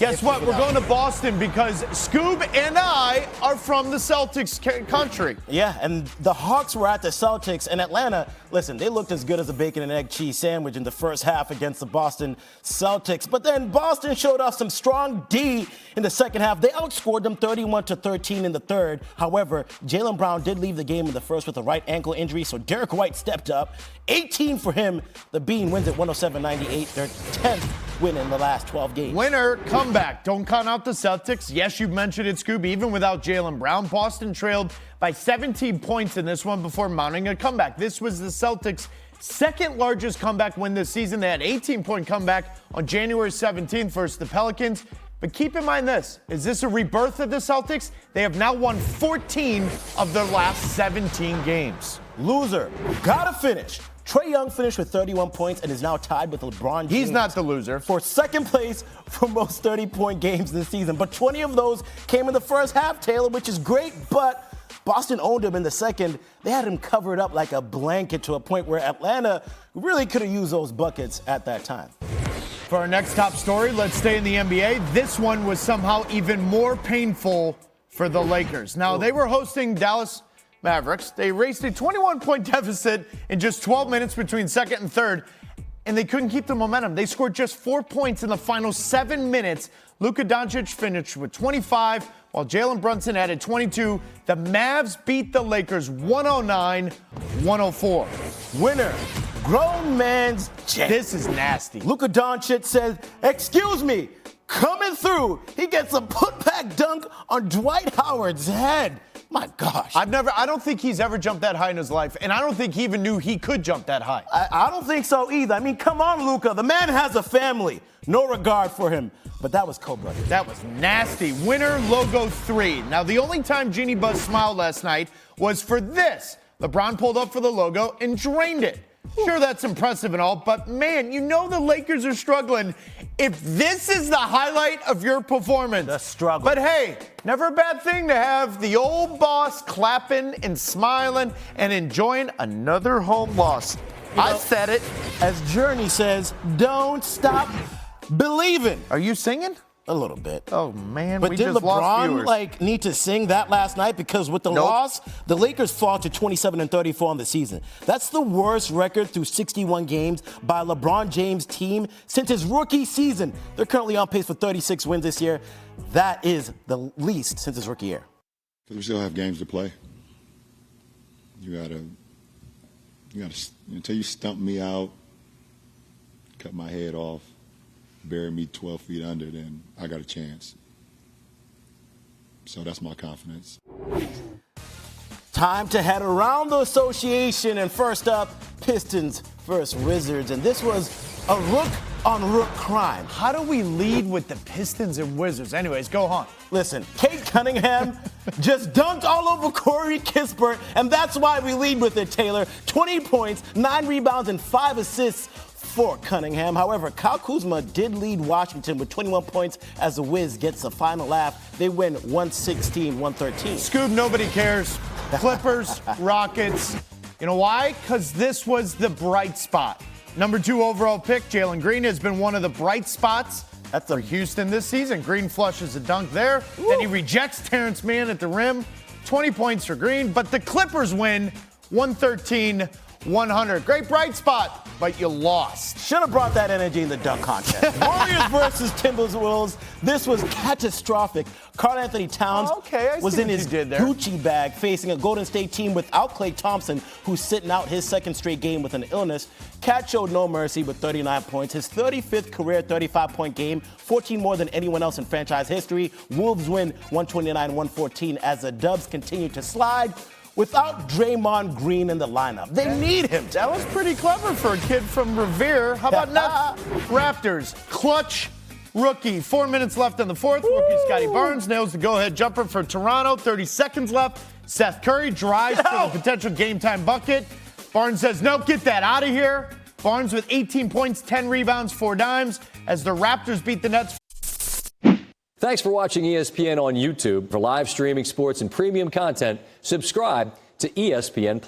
Guess what? We're going to Boston because Scoob and I are from the Celtics country. Yeah, and the Hawks were at the Celtics, and Atlanta, listen, they looked as good as a bacon and egg cheese sandwich in the first half against the Boston Celtics. But then Boston showed off some strong D in the second half. They outscored them 31-13 in the third. However, Jalen Brown did leave the game in the first with a right ankle injury, so Derek White stepped up. 18 for him. The Bean wins at 107-98, their 10th win in the last 12 games. Winner, comeback. Don't count out the Celtics. Yes, you mentioned it, Scoob. Even without Jalen Brown, Boston trailed by 17 points in this one before mounting a comeback. This was the Celtics' second largest comeback win this season. They had an 18-point comeback on January 17th versus the Pelicans. But keep in mind this. Is this a rebirth of the Celtics? They have now won 14 of their last 17 games. Loser. Gotta finish. Trae Young finished with 31 points and is now tied with LeBron James. He's not the loser. For second place for most 30-point games this season. But 20 of those came in the first half, Taylor, which is great. But Boston owned him in the second. They had him covered up like a blanket to a point where Atlanta really could have used those buckets at that time. For our next top story, let's stay in the NBA. This one was somehow even more painful for the Lakers. Now, they were hosting Dallas Mavericks. They raced a 21-point deficit in just 12 minutes between second and third, and they couldn't keep the momentum. They scored just 4 points in the final 7 minutes. Luka Doncic finished with 25, while Jalen Brunson added 22. The Mavs beat the Lakers 109-104. Winner, grown man's James. This is nasty. Luka Doncic said, "Excuse me, coming through." He gets a putback dunk on Dwight Howard's head. My gosh. I don't think he's ever jumped that high in his life, and I don't think he even knew he could jump that high. I don't think so either. I mean, come on, Luka. The man has a family. No regard for him. But that was cold-blooded. That was nasty. Winner logo 3. Now, the only time Jeannie Buss smiled last night was for this. LeBron pulled up for the logo and drained it. Sure, that's impressive and all, but man, you know the Lakers are struggling. If this is the highlight of your performance, the struggle. But hey, never a bad thing to have the old boss clapping and smiling and enjoying another home loss. I said it. As Journey says, don't stop believing. Are you singing? A little bit. Oh, man, but we did just lost viewers. LeBron, need to sing that last night? Because with the loss, the Lakers fall to 27-34 on the season. That's the worst record through 61 games by LeBron James' team since his rookie season. They're currently on pace for 36 wins this year. That is the least since his rookie year. Because we still have games to play. You gotta, until you stump me out, cut my head off, bury me 12 feet under, then I got a chance. So that's my confidence. Time to head around the association. And first up, Pistons versus Wizards. And this was a rook-on-rook crime. How do we lead with the Pistons and Wizards? Anyways, go on. Listen, Cade Cunningham just dunked all over Corey Kispert, and that's why we lead with it, Taylor. 20 points, 9 rebounds, and 5 assists for Cunningham. However, Kyle Kuzma did lead Washington with 21 points as the Wiz gets the final laugh. They win 116-113. Scoob, nobody cares. Clippers, Rockets. You know why? Because this was the bright spot. Number 2 overall pick, Jalen Green, has been one of the bright spots for Houston this season. Green flushes a dunk there. Ooh. Then he rejects Terrence Mann at the rim. 20 points for Green. But the Clippers win 113-100. Great bright spot, but you lost. Should have brought that energy in the dunk contest. Warriors versus Timberwolves. This was catastrophic. Karl Anthony Towns was in his Gucci bag facing a Golden State team without Klay Thompson, who's sitting out his second straight game with an illness. Cat showed no mercy with 39 points. His 35th career 35-point game, 14 more than anyone else in franchise history. Wolves win 129-114 as the Dubs continue to slide without Draymond Green in the lineup. They need him. That was pretty clever for a kid from Revere. How about Nets Raptors? Clutch rookie. 4 minutes left in the fourth. Rookie Scotty Barnes nails the go-ahead jumper for Toronto. 30 seconds left. Seth Curry drives for the potential game-time bucket. Barnes says, no, get that out of here. Barnes with 18 points, 10 rebounds, 4 dimes as the Raptors beat the Nets. Thanks for watching ESPN on YouTube. For live streaming sports and premium content, subscribe to ESPN+.